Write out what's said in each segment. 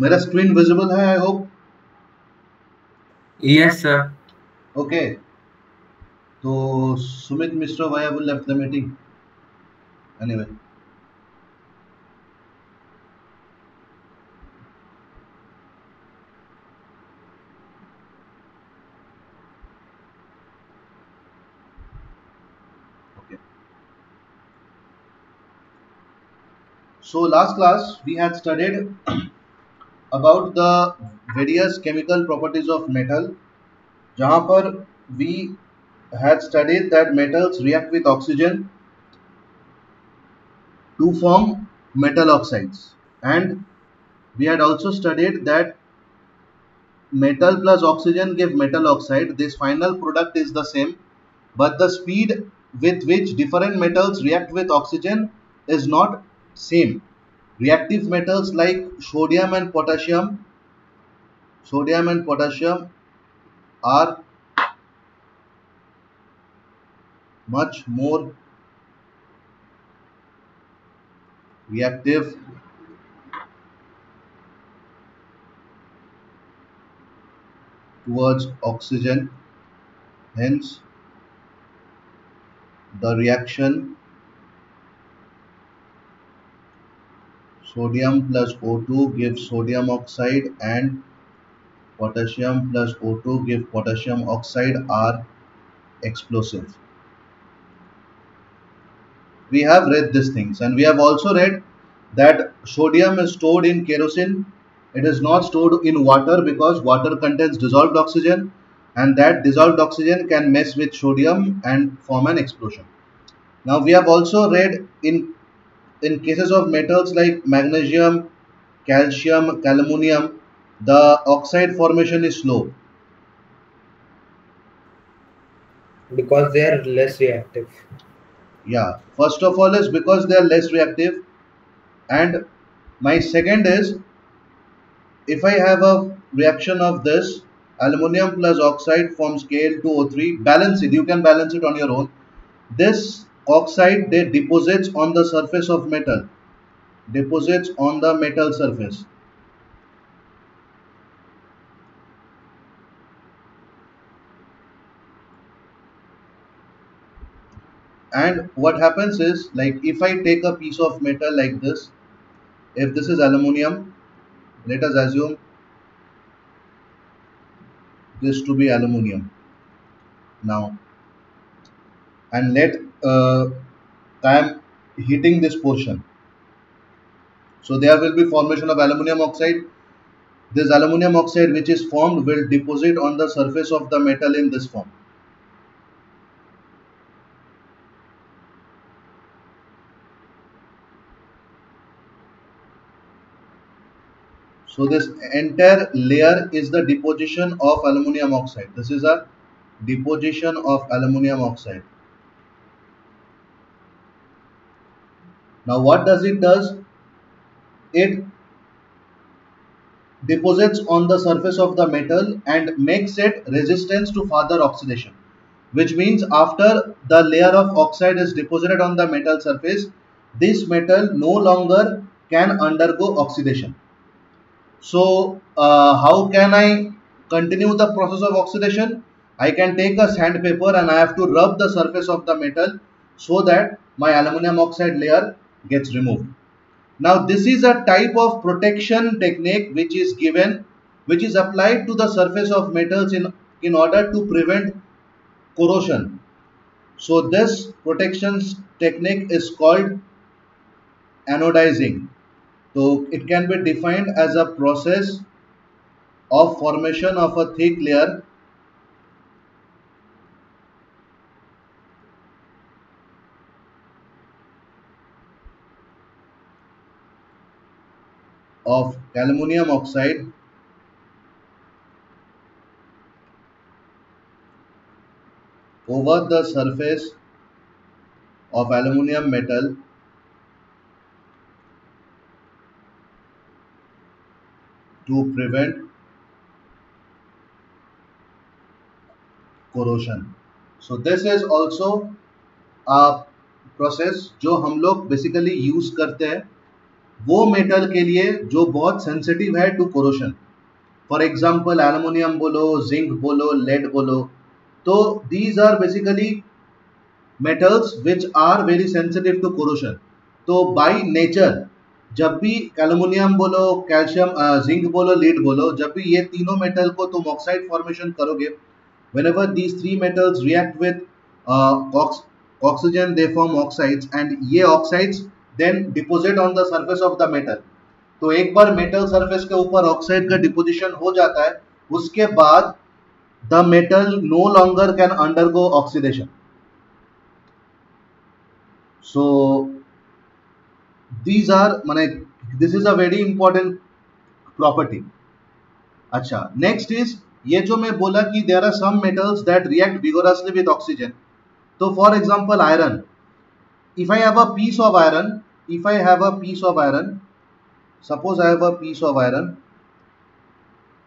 मेरा screen visible है, I hope. Yes, sir. Okay. तो Sumit Mishra why have left the meeting? Anyway. Okay. So last class we had studied about the various chemical properties of metal, जहाँ पर we had studied that metals react with oxygen to form metal oxides, and we had also studied that metal plus oxygen give metal oxide. This final product is the same, but the speed with which different metals react with oxygen is not same. Reactive metals like sodium and potassium are much more reactive towards oxygen. Hence, the reaction sodium plus O2 gives sodium oxide and potassium plus O2 give potassium oxide are explosive. We have read these things, and we have also read that sodium is stored in kerosene. It is not stored in water because water contains dissolved oxygen, and that dissolved oxygen can mess with sodium and form an explosion. Now we have also read in cases of metals like magnesium, calcium, aluminum, the oxide formation is slow. Because they are less reactive. Yeah, first of all is because they are less reactive, and my second is, if I have a reaction of this, aluminum plus oxide forms Kal2O3, balance it, you can balance it on your own. This oxide, they deposits on the surface of metal, deposits on the metal surface. And what happens is, like if I take a piece of metal like this, if this is aluminum, let us assume this to be aluminum now, and let I am heating this portion. So there will be formation of aluminum oxide. This aluminum oxide which is formed will deposit on the surface of the metal in this form. So this entire layer is the deposition of aluminum oxide. This is a deposition of aluminum oxide. Now what does it does? It deposits on the surface of the metal and makes it resistance to further oxidation, which means after the layer of oxide is deposited on the metal surface, this metal no longer can undergo oxidation. So how can I continue the process of oxidation? I can take a sandpaper and I have to rub the surface of the metal so that my aluminum oxide layer gets removed. Now this is a type of protection technique which is given, which is applied to the surface of metals in order to prevent corrosion. So this protection technique is called anodizing. So it can be defined as a process of formation of a thick layer of aluminum oxide over the surface of aluminum metal to prevent corrosion. So this is also a process जो हम लोग basically use करते हैं वो metal के लिए जो बहुत सेंसिटिव है to corrosion, for example aluminium बोलो, जिंक बोलो, लेड बोलो, तो these are basically metals which are very sensitive to corrosion. तो by nature जब भी एल्युमिनियम बोलो, कैल्शियम, जिंक बोलो, लीड बोलो, जब भी ये तीनों मेटल को तुम ऑक्साइड फॉर्मेशन करोगे, whenever these three metals react with oxygen they form oxides and ये oxides then deposit on the surface of the metal. तो एक बार मेटल सरफेस के ऊपर ऑक्साइड का डिपोजिशन हो जाता है, उसके बाद the metal no longer can undergo oxidation. So these are माने this is a very important property. अच्छा, next is ये जो मैं बोला कि there are some metals that react vigorously with oxygen. तो for example iron, if I have a piece of iron, suppose I have a piece of iron,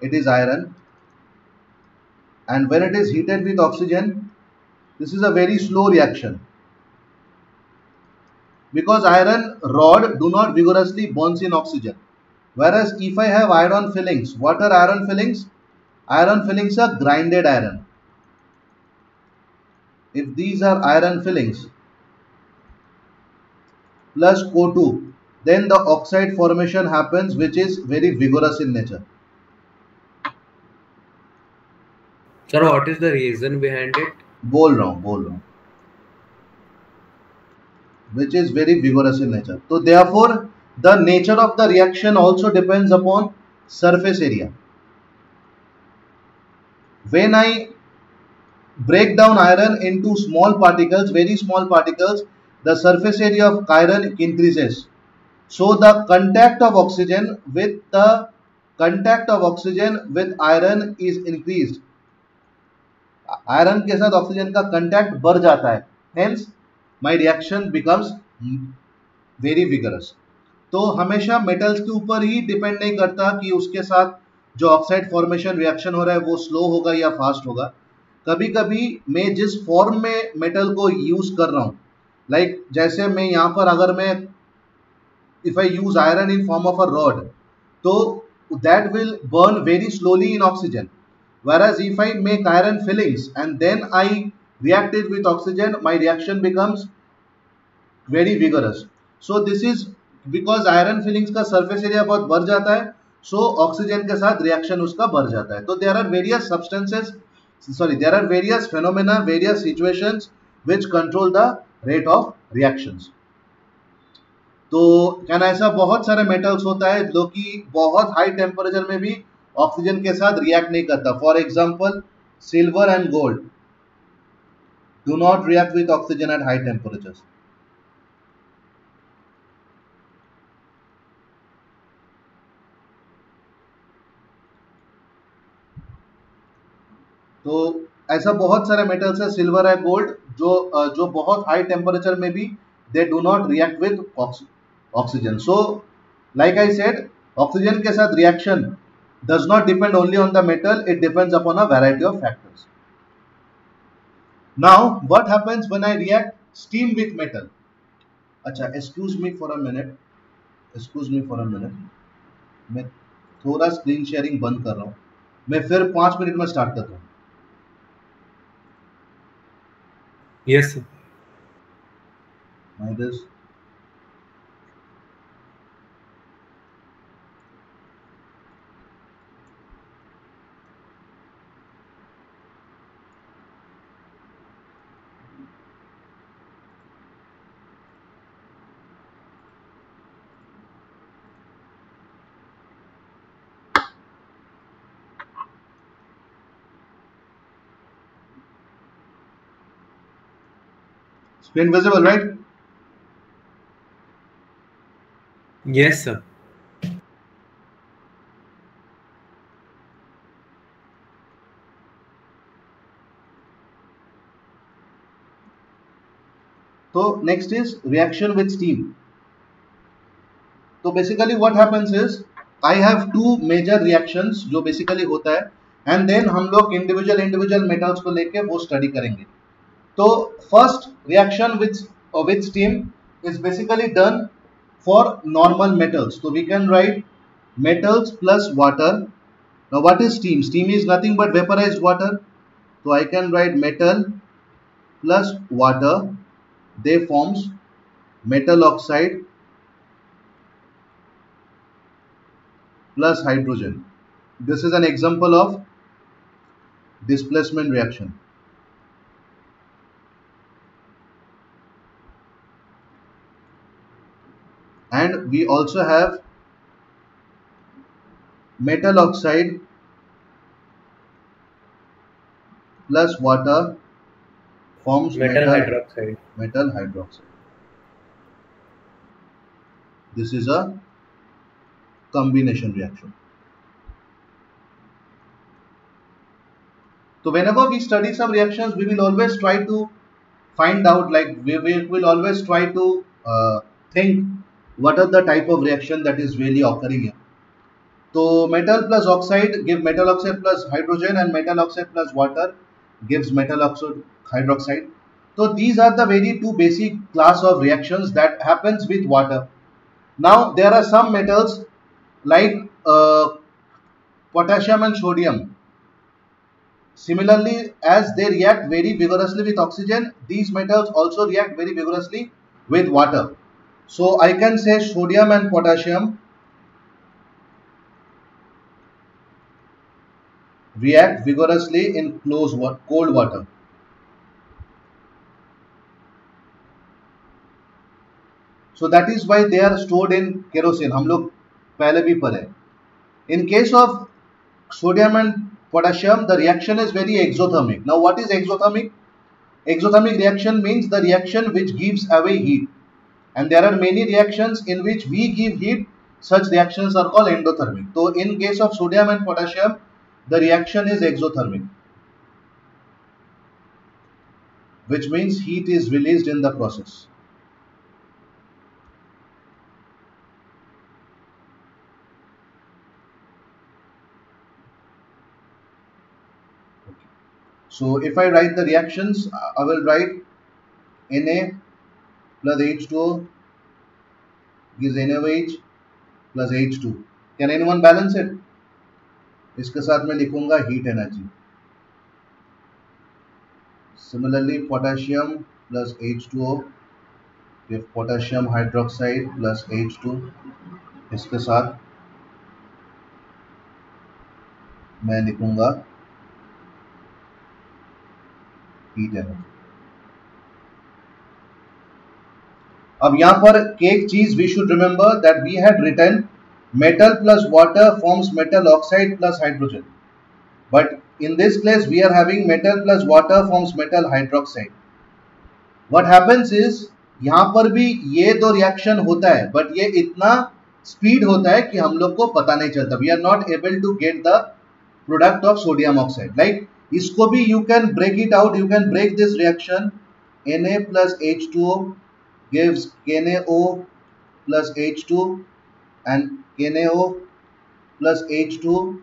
it is iron, and when it is heated with oxygen, this is a very slow reaction. Because iron rod do not vigorously burns in oxygen. Whereas if I have iron fillings, what are iron fillings? Iron fillings are grinded iron. If these are iron fillings plus O2, then the oxide formation happens, which is very vigorous in nature. Sir, what is the reason behind it? बोल रहा हूँ. Which is very vigorous in nature. So therefore, the nature of the reaction also depends upon surface area. When I break down iron into small particles, very small particles, the surface area of iron increases. So the contact of oxygen with iron is increased. Iron के साथ oxygen का contact बढ़ जाता है. Hence, my reaction becomes very vigorous. तो हमेशा metals के ऊपर ही डिपेंड नहीं करता कि उसके साथ जो ऑक्साइड फॉर्मेशन रिएक्शन हो रहा है वो स्लो होगा या फास्ट होगा. कभी कभी मैं जिस फॉर्म में मेटल को यूज कर रहा हूँ, लाइक जैसे मैं यहाँ पर अगर मैं if I use iron in form of a rod, तो that will burn very slowly in oxygen. Whereas if I make iron fillings and then I react it with oxygen, my reaction becomes very vigorous. So this is because iron fillings का surface area बहुत बढ़ जाता है, so oxygen के साथ reaction उसका बढ़ जाता है. तो there are various phenomena, various situations which control the rate of reactions. तो क्या ना ऐसा बहुत सारे मेटल्स होता है जो कि बहुत हाई टेम्परेचर में भी ऑक्सीजन के साथ रिएक्ट नहीं करता. For example silver and gold do not react with oxygen at high temperatures. तो ऐसा बहुत सारे मेटल्स है, सिल्वर है, गोल्ड, जो बहुत हाई टेम्परेचर में भी they do not react with oxygen. So like I said, oxygen के साथ reaction does not depend only on the metal, it depends upon a variety of factors. Now what happens when I react steam with metal? अच्छा, excuse me for a minute, मैं थोड़ा screen sharing बंद कर रहा हूँ, मैं फिर 5 minute में स्टार्ट करता हूँ. Yes sir. This screen visible, right? Yes sir. So next is reaction with steam. तो basically what happens is I have two major reactions जो basically होता है, and then हम लोग individual metals को लेके वो study करेंगे. तो first reaction with steam is basically done for normal metals. So we can write metals plus water. Now what is steam? Steam is nothing but vaporized water. So I can write metal plus water. They forms metal oxide plus hydrogen. This is an example of displacement reaction. And we also have metal oxide plus water forms Metal hydroxide. metal hydroxide. This is a combination reaction. So whenever we study some reactions, we will always try to find out, like we will always try to think what are the type of reaction that is really occurring here. So metal plus oxide give metal oxide plus hydrogen, and metal oxide plus water gives metal oxide hydroxide. So these are the very two basic class of reactions that happens with water. Now there are some metals like potassium and sodium. Similarly, as they react very vigorously with oxygen, these metals also react very vigorously with water. So I can say sodium and potassium react vigorously in cold water. So that is why they are stored in kerosene. हम लोग पहले भी पढ़े. In case of sodium and potassium, the reaction is very exothermic. Now what is exothermic? Exothermic reaction means the reaction which gives away heat. And there are many reactions in which we give heat. Such reactions are called endothermic. So in case of sodium and potassium, the reaction is exothermic, which means heat is released in the process. So if I write the reactions, I will write Na plus H2O gives NaOH plus H2. Can anyone balance it? इसके साथ मैं लिखूंगा heat energy. Similarly, potassium plus H2O give potassium hydroxide plus H2. इसके साथ मैं लिखूंगा heat energy. अब यहाँ पर एक चीज we should remember that we had written metal plus water forms metal oxide plus hydrogen, but in this case we are having metal plus water forms metal hydroxide. What happens is यहाँ पर भी ये दो reaction होता है, but ये इतना speed होता है कि हम लोग को पता नहीं चलता. We are not able to get the product of sodium oxide. Like इसको भी you can break it out. You can break this reaction. Na plus H2O gives KNO plus H2, and KNO plus H2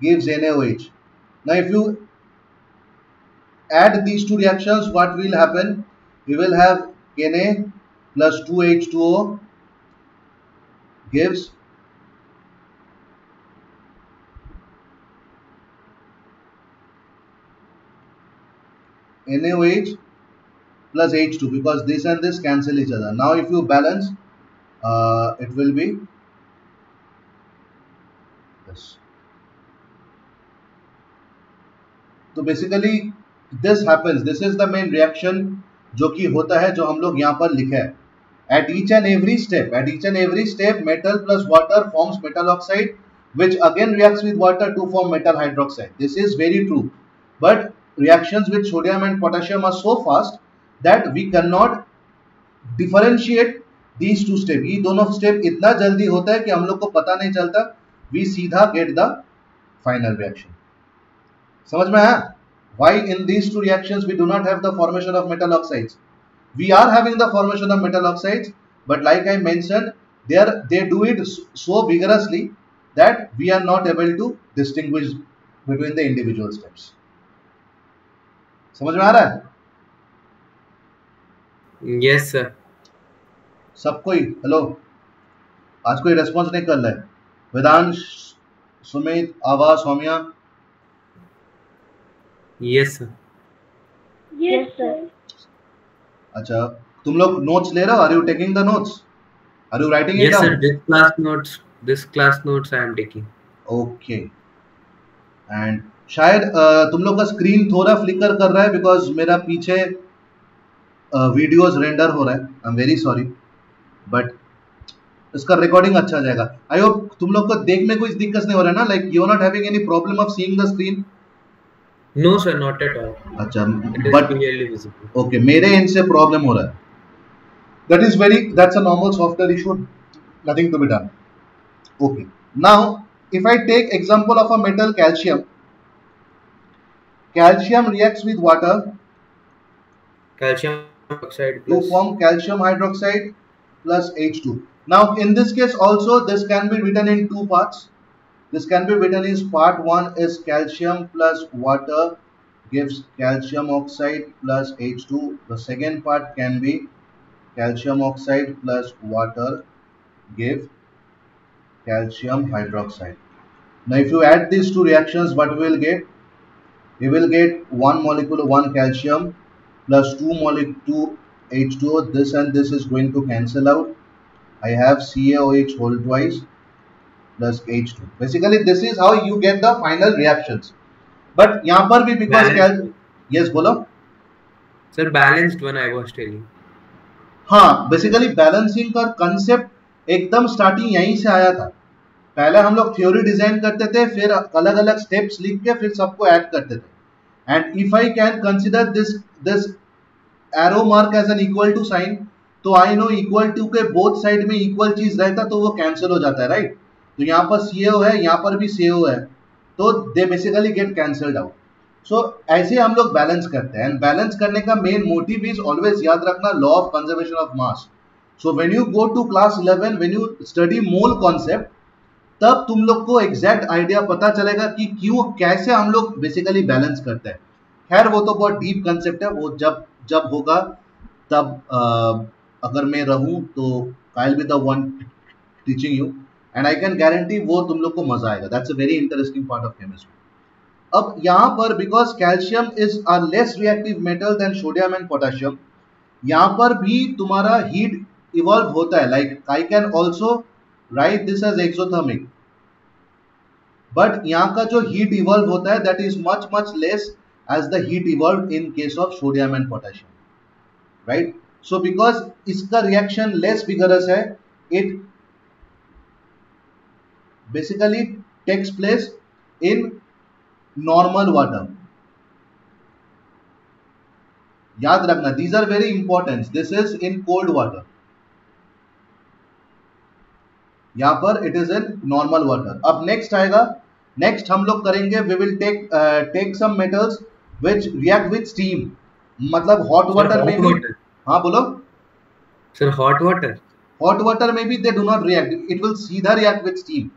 gives NaOH. Now if you add these two reactions, what will happen? We will have Na plus 2H2O gives NaOH plus H2, because this and this cancel each other. Now if you balance, it will be this. So basically this happens. This is the main reaction जो कि होता है, जो हम लोग यहाँ पर लिखा है. At each and every step, metal plus water forms metal oxide, which again reacts with water to form metal hydroxide. This is very true. But reactions with sodium and potassium are so fast that we cannot differentiate these two steps. ये दोनों step इतना जल्दी होता है कि हम लोग को पता नहीं चलता. We सीधा get the final reaction. समझ में आया? Why in these two reactions we do not have the formation of metal oxides? We are having the formation of metal oxides, but like I mentioned, they do it so vigorously that we are not able to distinguish between the individual steps. समझ में आ रहा है? Yes, sir. सब कोई hello. आज कोई response नहीं कर रहा है। वेदांश, सुमित, आवा, Saumya. Yes, sir. Yes, sir. अच्छा, तुम लोग नोट्स ले रहे हो? Are you taking the notes? Are you writing it Yes, sir. Down? This class notes I am taking. Okay. And शायद तुम लोग का स्क्रीन थोड़ा फ्लिकर कर रहा है बिकॉज मेरा पीछे वीडियोस रेंडर हो रहा है। I am very sorry, but इसका रिकॉर्डिंग अच्छा जाएगा। आई होप तुम लोग को देखने में कोई दिक्कत नहीं हो रहा है ना, like you are not having any problem of seeing the screen? No, sir, not at all. अच्छा, It is but clearly visible. Okay, मेरे एंड से प्रॉब्लम हो रहा है। That's a normal software issue, nothing to be done. Okay, now if I take example of a metal calcium, calcium reacts with water Calcium oxide to plus. form calcium hydroxide plus H2. Now in this case also this can be written in two parts. This can be written as part 1 is calcium plus water gives calcium oxide plus H2. The second part can be calcium oxide plus water give calcium hydroxide. Now if you add these two reactions, what we will get? We will get one molecule of 1 calcium plus 2 molecule 2 H2O. This and this is going to cancel out. I have CaOH whole twice plus H2. Basically this is how you get the final reactions. But यहाँ पर भी because yes बोलो Sir, balanced one I was telling. हाँ, basically balancing का concept एकदम starting यहीं से आया था। पहले हम लोग थ्योरी डिजाइन करते थे, फिर अलग अलग स्टेप्स लिख के फिर सबको ऐड करते थे। And if I can consider this arrow mark as an equal to sign, तो आई नो इक्वल टू के बोथ साइड में इक्वल चीज रहता तो वो कैंसिल हो जाता है, राइट? तो यहाँ पर सीओ है, यहाँ पर भी सीओ है, तो they basically get cancelled out. So ऐसे हम लोग बैलेंस करते हैं। एंड बैलेंस करने का मेन मोटिव इज ऑलवेज याद रखना law of conservation of mass. So when you go to class 11, when you study mole concept, तब तुम लोग को एग्जैक्ट आइडिया पता चलेगा कि क्यों कैसे हम लोग बेसिकली बैलेंस करते हैं। खैर वो तो बहुत डीप कंसेप्ट है, वो जब जब होगा तब अगर मैं रहूं तो I will be the one teaching you, and I can guarantee वो तुम लोग को मजा आएगा। That's a very interesting part of chemistry. अब यहाँ पर because calcium is a less reactive metal than sodium and potassium, यहाँ पर भी तुम्हारा हीट इवॉल्व होता है। Like I can also write this as exothermic, but यहाँ का जो हीट इवॉल्व होता है that is much much less as the heat evolve in case of sodium and potassium, right? So because इसका reaction less vigorous है, it basically takes place in normal water. याद रखना, these are very important. This is in cold water, यहां पर it is in normal water. अब next आएगा, next हम लोग करेंगे we will take some metals which react with steam, मतलब हॉट वाटर में भी। हाँ बोलो सर, हॉट वाटर में भी they do not react, it will सीधा रिएक्ट विद स्टीम।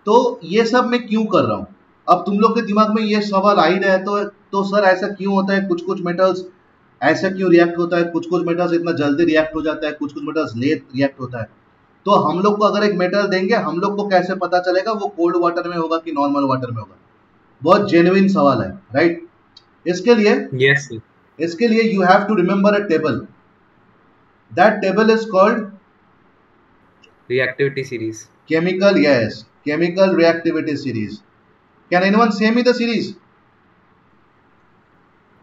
तो ये सब मैं क्यों कर रहा हूं? अब तुम लोग के दिमाग में ये सवाल आ ही रहा है, तो सर ऐसा क्यों होता है? कुछ कुछ मेटल्स ऐसा क्यों रिएक्ट होता है? कुछ कुछ मेटल्स इतना जल्दी रिएक्ट हो जाता है, कुछ कुछ मेटल्स लेट रिएक्ट होता है। तो हम लोग को अगर एक मेटल देंगे, हम लोग को कैसे पता चलेगा वो कोल्ड वाटर में होगा कि नॉर्मल वाटर में होगा? बहुत जेन्युइन सवाल है, राइट? इसके लिए you have to remember a table. That table is called reactivity series. Chemical reactivity series. Can anyone say me the series?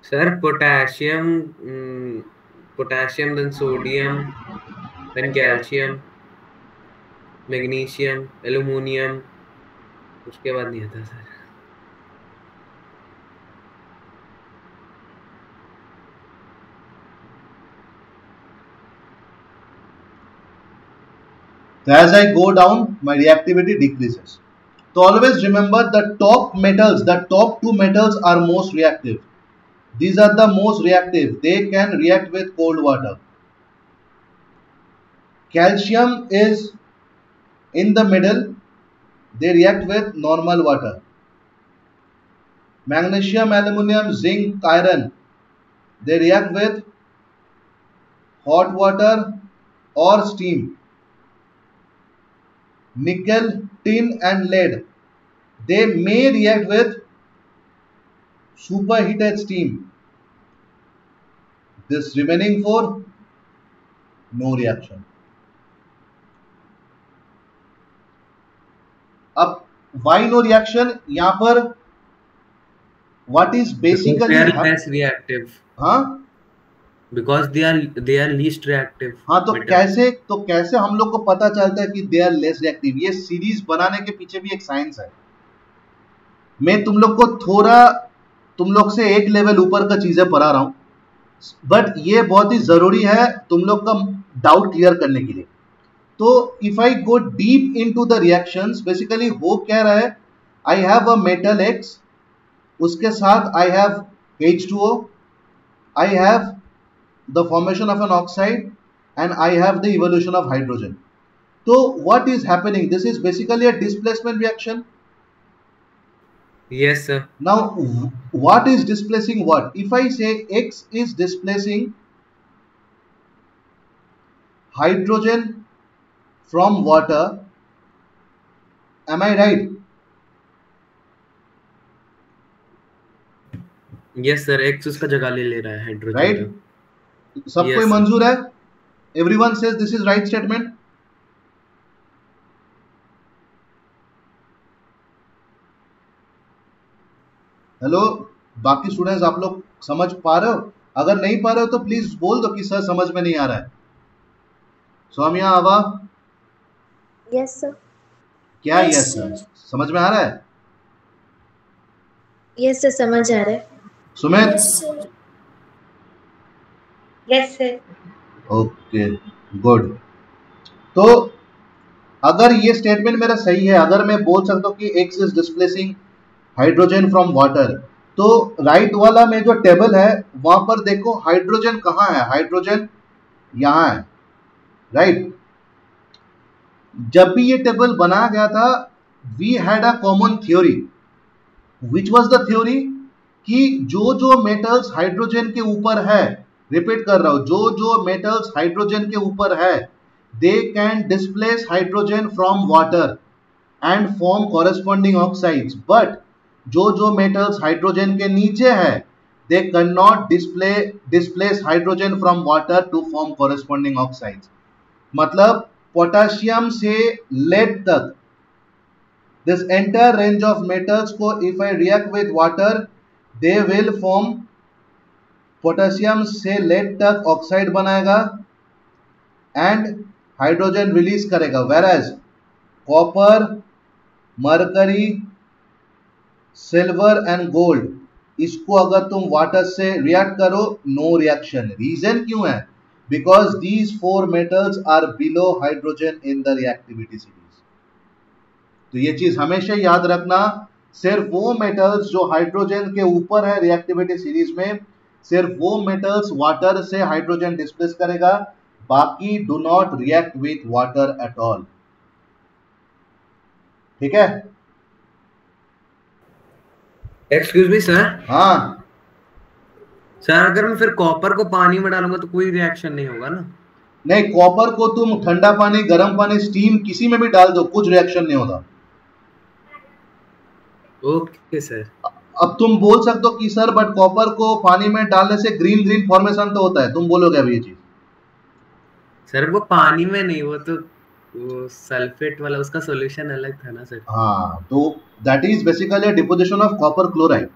Sir, potassium, then sodium, then calcium, magnesium, aluminium, उसके बाद नहीं आता sir. So as I go down, my reactivity decreases. So always remember the top metals, the top two metals are most reactive. These are the most reactive. They can react with cold water. Calcium is in the middle. They react with normal water. Magnesium, aluminum, zinc, iron, they react with hot water or steam. nickel, tin and lead, they may react with superheated steam. This remaining 4, no reaction. अब why no reaction? यहाँ पर what is Because basically they are less reactive. हाँ Because they are least reactive. हाँ तो metals. कैसे हम लोग को पता चलता है कि दे आर लेस रिएक्टिव? ये सीरीज बनाने के पीछे भी एक साइंस है. मैं तुम लोग को थोड़ा तुम लोग से एक लेवल ऊपर का चीजें पढ़ा रहा हूं, बट ये बहुत ही जरूरी है तुम लोग का डाउट क्लियर करने के लिए. तो if I go deep into the reactions, basically हो क्या रहा है, I have a metal x, उसके साथ I have H2O, I have the formation of an oxide, and I have the evolution of hydrogen. So what is happening? This is basically a displacement reaction. Yes, sir. Now what is displacing what? If I say X is displacing hydrogen from water, am I right? Yes, sir. X उसका जगह ले रहा है hydrogen. Right? सबको Yes, मंजूर है? Everyone says this is right statement. Hello, बाकी students आप लोग समझ पा रहे हो? अगर नहीं पा रहे हो तो प्लीज बोल दो कि सर समझ में नहीं आ रहा है. सौम्या, आवा, यस सर. क्या यस सर? समझ में आ रहा है? यस सर, समझ आ रहा है. Sumit, yes sir. Okay, good. तो अगर ये स्टेटमेंट मेरा सही है, अगर मैं बोल सकता हूँ कि x is displacing hydrogen from water, तो राइट वाला में जो टेबल है वहां पर देखो हाइड्रोजन कहाँ है. हाइड्रोजन यहां है, राइट. जब भी ये टेबल बनाया गया था, we had a common theory. Which was the theory? कि जो जो मेटल्स हाइड्रोजन के ऊपर है, रिपीट कर रहा हूं, जो जो मेटल्स हाइड्रोजन के ऊपर है, they can displace hydrogen from water and form corresponding oxides. But जो जो मेटल्स हाइड्रोजन के नीचे है, they can not displace hydrogen from water to form corresponding oxides. मतलब पोटेशियम से लेड तक, this entire range of metals को if I react with water, they will form potassium से लेड तक ऑक्साइड बनाएगा एंड हाइड्रोजन रिलीज करेगा. Whereas copper, mercury, silver and gold, इसको अगर तुम वाटर से रिएक्ट करो, नो रिएक्शन. रीजन क्यों है? Because these 4 metals are below hydrogen in the reactivity series. तो ये चीज हमेशा याद रखना, सिर्फ वो मेटल्स जो हाइड्रोजन के ऊपर है रिएक्टिविटी सीरीज में, सिर्फ वो मेटल्स वाटर से हाइड्रोजन डिस्प्लेस करेगा, बाकी do not react with water at all. ठीक है? Excuse me sir. हाँ सर, अगर मैं फिर कॉपर को पानी में डालूंगा तो कोई रिएक्शन नहीं होगा ना? नहीं, कॉपर को तुम ठंडा पानी, गर्म पानी, स्टीम किसी में भी डाल दो, कुछ रिएक्शन नहीं होगा. Okay sir. अब तुम बोल सकते हो कि सर बट कॉपर को पानी में डालने से ग्रीन ग्रीन फॉर्मेशन तो होता है, तुम बोलोगे अभी ये चीज? सर वो पानी में नहीं, वो सल्फेट वाला उसका सॉल्यूशन अलग था ना सर. हाँ, तो that is basically a deposition of copper chloride.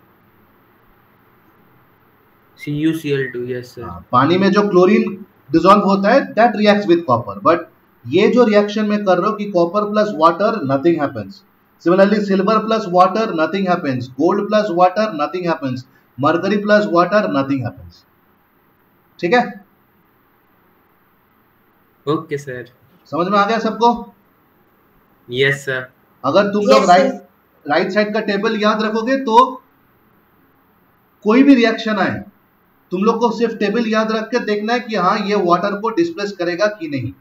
CuCl2. Yes sir. पानी में जो क्लोरीन डिसॉल्व होता है, that reacts with copper. But ये जो रिएक्शन में कर रहा हूं कि copper plus water, nothing happens. Similarly silver plus water, nothing happens. Gold plus water, nothing happens. Mercury plus water, nothing happens. ठीक है? Okay sir. समझ में आ गया सबको? Yes sir. अगर तुम लोग राइट साइड का टेबल याद रखोगे तो कोई भी रिएक्शन आए, तुम लोग को सिर्फ टेबल याद रख के देखना है कि हाँ ये वाटर को डिस्प्लेस करेगा कि नहीं.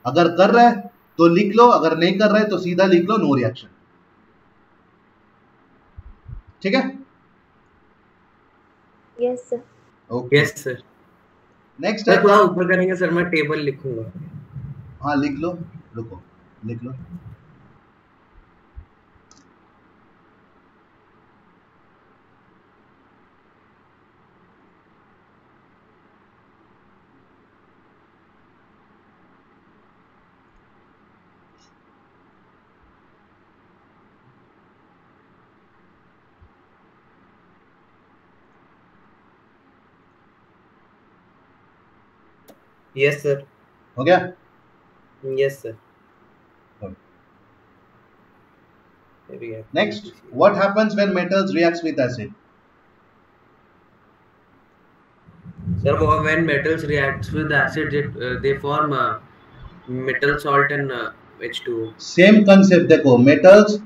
अगर कर रहा है तो लिख लो, अगर नहीं कर रहा है तो सीधा लिख लो नो रिएक्शन. ठीक है? Yes sir. Okay, yes sir. Next sir है. थोड़ा ऊपर करेंगे सर, मैं टेबल लिखूंगा. हाँ लिख लो, रुको, लिख लो. Yes, sir. हो गया? Yes, sir. Good. React. Next, what happens when metals reacts with acid? Sir, when metals reacts with acid, they form metal salt and H2O. Same concept देखो, मेटल्स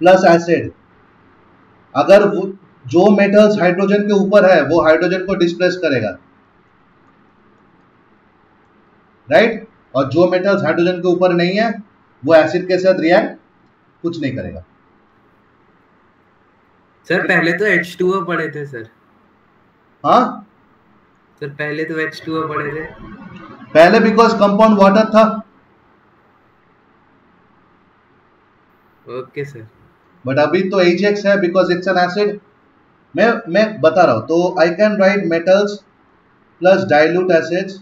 प्लस एसिड, अगर वो जो metals hydrogen के ऊपर है वो hydrogen को displace करेगा, राइट? और जो मेटल्स हाइड्रोजन के ऊपर नहीं है वो एसिड के साथ रिएक्ट कुछ नहीं करेगा। सर पहले तो H2O पढ़े थे सर। हाँ सर पहले तो H2O पढ़े थे। पहले बिकॉज कंपाउंड वाटर था। Okay sir. बट अभी तो HX है बिकॉज इट्स एन एसिड। मैं बता रहा हूं, तो I can write metals plus dilute acids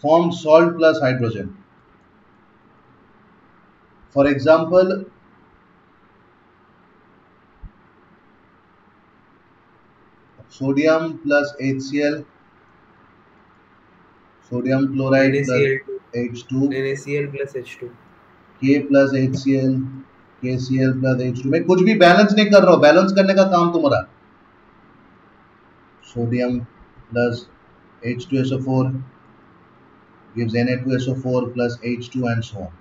form salt plus hydrogen. For example, sodium plus HCl, sodium chloride plus H2, NaCl plus H2, K plus HCl, KCl plus H2। मैं कुछ भी balance नहीं कर रहा हूँ, बैलेंस करने का काम तुम्हारा। Sodium plus H2SO4 gives Na2SO4 plus H2 and so on.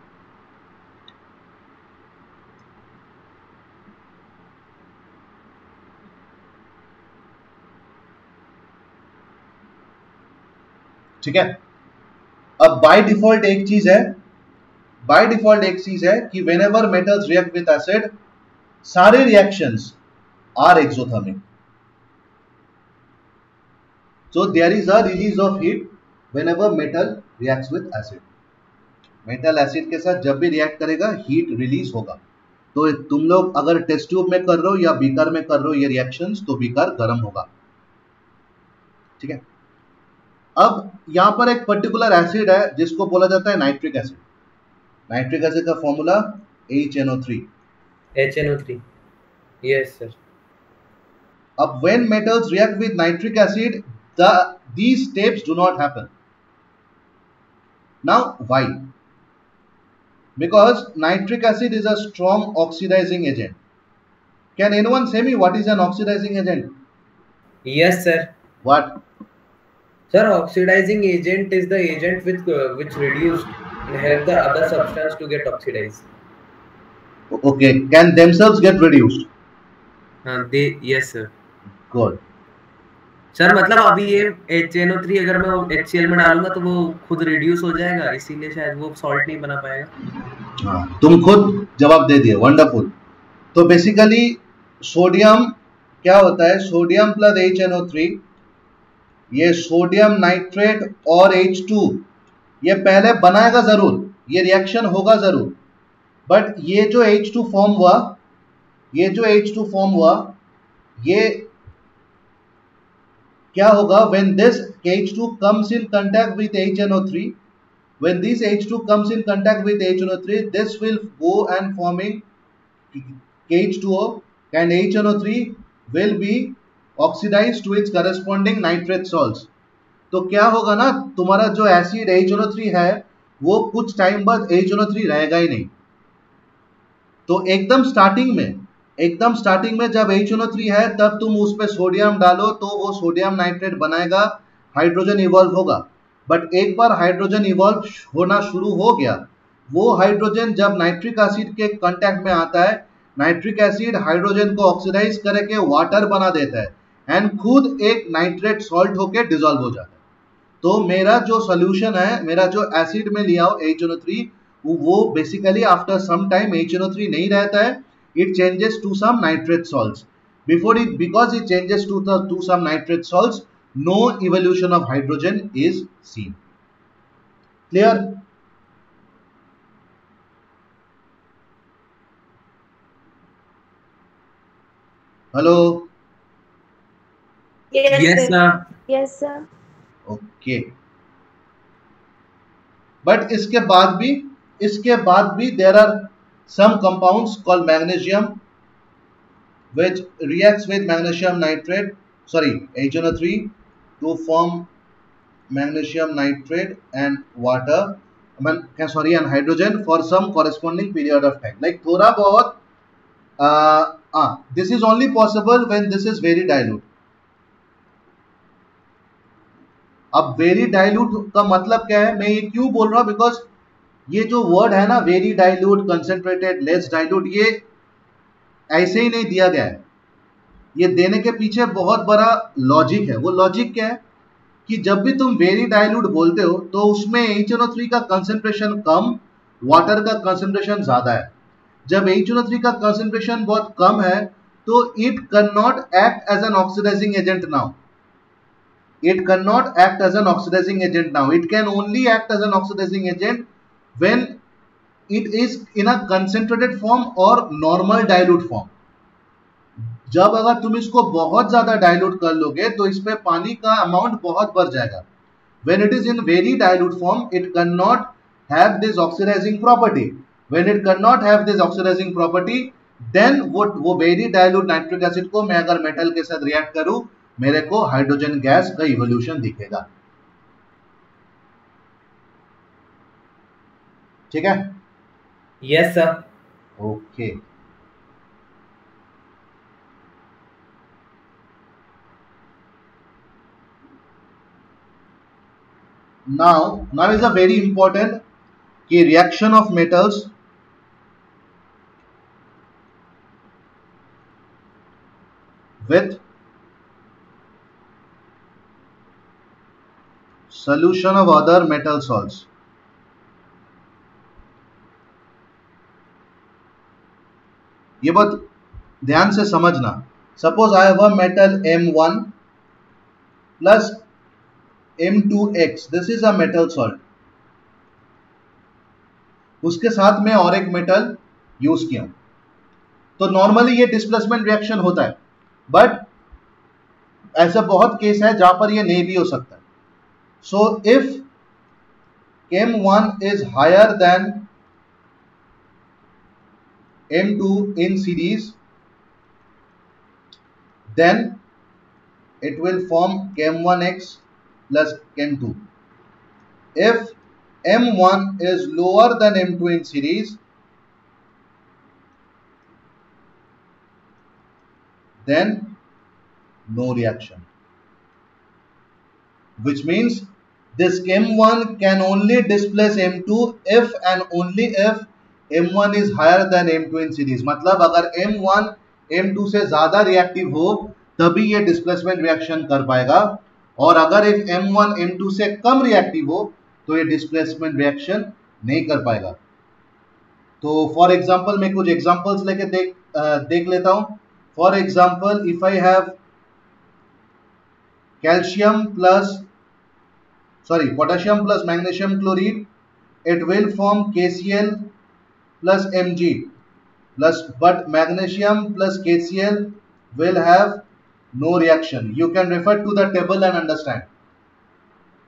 ठीक है? अब बाय डिफॉल्ट एक चीज है कि whenever metals react with acid, सारे reactions are exothermic. So there is a release of heat whenever metal reacts with acid. Metal acid के साथ जब भी रिएक्ट करेगा हीट रिलीज होगा। तो तुम लोग अगर टेस्ट ट्यूब में कर रहे हो या बीकर में कर रहे हो ये रिएक्शंस, तो बीकर गर्म होगा। ठीक है? अब यहां पर एक पर्टिकुलर एसिड है जिसको बोला जाता है नाइट्रिक एसिड। नाइट्रिक एसिड का formula HNO3। HNO3, yes sir. अब when metals react with nitric acid, these steps do not happen. Now why? Because nitric acid is a strong oxidizing agent. Can anyone say me what is an oxidizing agent? Yes sir. What? Sir, oxidizing agent is the agent which reduced and help the other substance to get oxidized. Okay, can themselves get reduced? Yes sir. Good. Sir मतलब अभी ये HNO3 अगर मैं HCl में डालूंगा तो वो खुद रिड्यूस हो जाएगा, इसीलिए शायद वो सॉल्ट नहीं बना पाएगा। हाँ, तुम खुद जवाब दे दिए, वंडरफुल। तो बेसिकली सोडियम क्या होता है, सोडियम प्लस HNO3, ये सोडियम नाइट्रेट और H2 ये पहले बनाएगा जरूर, ये रिएक्शन होगा जरूर, बट ये जो H2 फॉर्म हुआ ये क्या होगा, when this H2 comes in contact with HNO3, when this H2 comes in contact with HNO3, this will go and forming H2O and HNO3 will be oxidized to its corresponding nitrate salts. तो क्या होगा ना, तुम्हारा जो acid HNO3 है वो कुछ time बाद HNO3 रहेगा ही नहीं। तो एकदम स्टार्टिंग में जब HNO3 है तब तुम उस पे सोडियम डालो तो वो सोडियम नाइट्रेट बनाएगा, हाइड्रोजन इवॉल्व होगा। बट एक बार हाइड्रोजन इवॉल्व होना शुरू हो गया, वो हाइड्रोजन जब नाइट्रिक एसिड के कांटेक्ट में आता है, नाइट्रिक एसिड हाइड्रोजन को ऑक्सीडाइज करके वाटर बना देता है एंड खुद एक नाइट्रेट सॉल्ट होके डिसॉल्व हो जाता है। तो मेरा जो सॉल्यूशन है, मेरा जो एसिड में लिया हो HNO3, वो basically after some time HNO3 नहीं रहता है, it changes to some nitrate salts. Because it changes to some nitrate salts, no evolution of hydrogen is seen. Clear? Hello? Yes sir. Yes, sir. Okay. But इसके बाद भी there are some compounds called magnesium which reacts with magnesium nitrate, HNO3, to form magnesium nitrate and water, and hydrogen for some corresponding period of time. Like थोड़ा बहुत this is only possible when this is very dilute. अब very dilute का मतलब क्या है, मैं ये क्यों बोल रहा हूं, बिकॉज ये जो वर्ड है ना, very dilute, concentrated, less dilute, ये ऐसे ही नहीं दिया गया है. ये देने के पीछे बहुत बड़ा लॉजिक है. वो लॉजिक क्या है कि जब भी तुम वेरी डाइल्यूट बोलते हो तो उसमें HNO3 का कंसेंट्रेशन कम, वाटर का कंसेंट्रेशन ज्यादा है. जब HNO3 का कंसेंट्रेशन बहुत कम है तो it can not act as an oxidising agent now. It cannot act as an oxidizing agent now. It can only act as an oxidizing agent when it is in a concentrated form or normal dilute form. जब अगर तुम इसको बहुत ज्यादा dilute कर लोगे तो इसमें पानी का अमाउंट बहुत बढ़ जाएगा. When it is in very dilute form, it cannot have this oxidizing property. When it cannot have this oxidizing property, then वो very dilute nitric acid को मैं अगर मेटल के साथ रिएक्ट करूं, मेरे को हाइड्रोजन गैस का इवोल्यूशन दिखेगा. ठीक है? Yes sir. Okay. now is a very important कि reaction of metals with solution of other metal salts. ये बहुत ध्यान से समझना. Suppose I have a metal M1 plus M2X. This is a metal salt. उसके साथ में और एक मेटल यूज किया तो नॉर्मली ये डिस्प्लेसमेंट रिएक्शन होता है, बट ऐसा बहुत केस है जहां पर ये नहीं भी हो सकता है. So if M1 is higher than M2 in series, then it will form Chem1X plus Chem2. If M1 is lower than M2 in series, then no reaction. Which means this M1 can only displace M2 if and only if M1 is higher than M2 in series. मतलब अगर M1 M2 से ज्यादा reactive हो तभी ये displacement reaction कर पाएगा, और अगर if M1 M2 से कम रिएक्टिव हो तो ये डिस्प्लेसमेंट रिएक्शन नहीं कर पाएगा. तो फॉर एग्जांपल मैं कुछ एग्जांपल्स लेके देख लेता हूं. For example, if I have potassium plus magnesium chloride, it will form KCl plus Mg plus, but magnesium plus KCl will have no reaction. You can refer to the table and understand.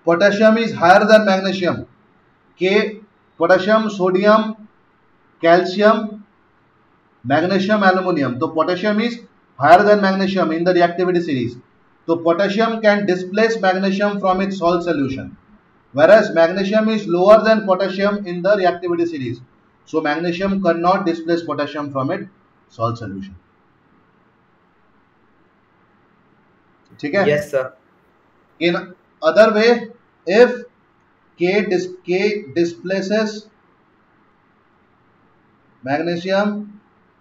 Potassium is higher than magnesium. Potassium, sodium, calcium, magnesium, aluminium. So potassium is higher than magnesium in the reactivity series. So potassium can displace magnesium from its salt solution, whereas magnesium is lower than potassium in the reactivity series. So magnesium cannot displace potassium from its salt solution. ठीक है? Yes sir. In other way, if K displaces magnesium,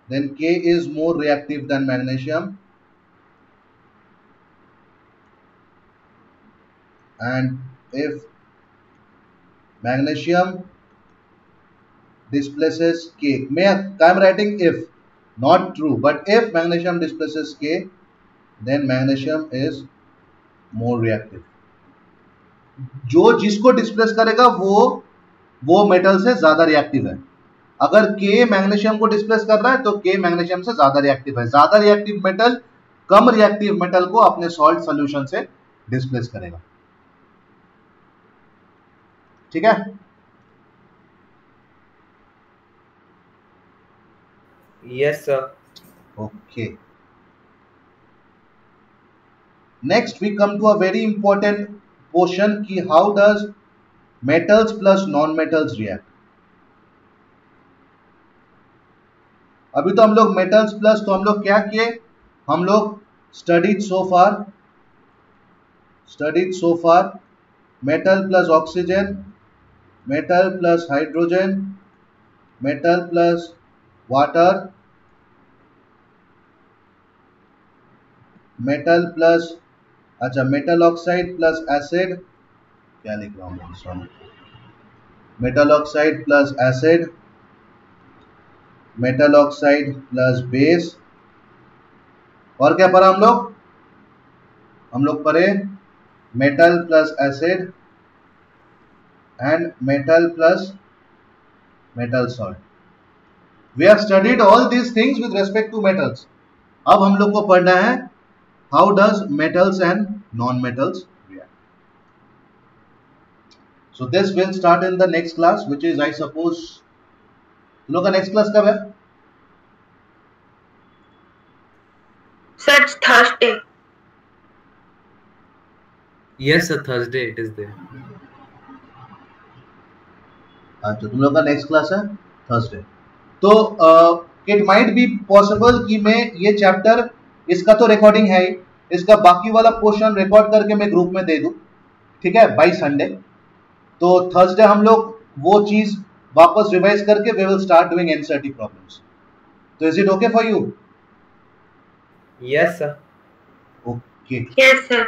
then K is more reactive than magnesium. And if magnesium displaces K, I am writing if, not true, but if magnesium displaces K, then magnesium is more reactive. जो जिसको displace करेगा वो metal से ज्यादा reactive है. अगर K magnesium को displace कर रहा है तो K मैग्नीशियम से ज्यादा रिएक्टिव है. ज्यादा रिएक्टिव मेटल कम रिएक्टिव मेटल को अपने सॉल्ट सॉल्यूशन से डिस्प्लेस करेगा. ठीक है? Yes sir. Okay. Next we come to a very important portion कि how does metals plus non-metals react. अभी तो हम लोग metals plus तो हम लोग क्या किए, हम लोग studied so far metal plus oxygen, metal plus hydrogen, metal plus water, metal plus अच्छा metal oxide plus acid, क्या लिख रहा हूँ sorry, metal oxide plus acid, metal oxide plus base, और क्या पढ़ा हम लोग पढ़े metal plus acid and metal plus metal salt. We have studied all these things with respect to metals. अब हम लोग को पढ़ना है how does metals and non-metals react. So this will start in the next class, which is I suppose तुम लोग का next class कब है? Sir, it's Thursday. Yes sir, Thursday it is there. अच्छा तुम लोग का next class है Thursday. तो it might be possible कि मैं ये chapter इसका तो रिकॉर्डिंग है ही, इसका बाकी वाला पोर्शन रिकॉर्ड करके मैं ग्रुप में दे दूं, ठीक है, बाय संडे. तो थर्सडे हम लोग वो चीज वापस रिवाइज करके we will start doing NCERT problems. तो is it okay for you? Yes sir. Okay. Yes, sir.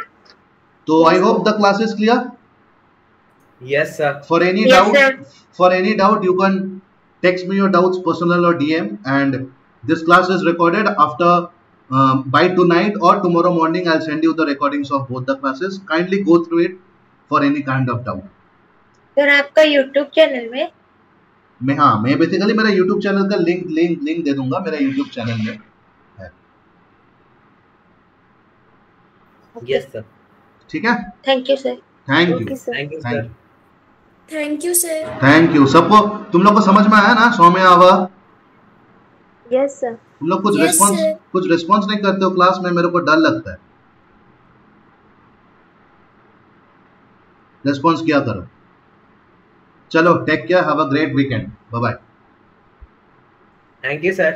तो I hope the class is clear. Yes sir. For any Yes, doubt, sir. for any doubt, you can text me your doubts, personal or DM. And this class is recorded after by tonight or tomorrow morning. I'll send you the recordings of both the classes. Kindly go through it for any kind of doubt. Sir आपका YouTube channel में मैं basically मेरा YouTube channel का link दे दूंगा, मेरा YouTube channel में है. Yes sir. ठीक है. Thank you sir. Thank you. Okay, sir. Thank you sir. Thank you sir. Thank you सबको. तुम लोग को समझ में आया ना सौम्या आवा? Yes sir. तुम लोग कुछ Yes, sir. रिस्पॉन्स नहीं करते हो क्लास में, मेरे को डर लगता है. रिस्पॉन्स किया करो. चलो take care, have a great weekend. Bye bye. Thank you sir.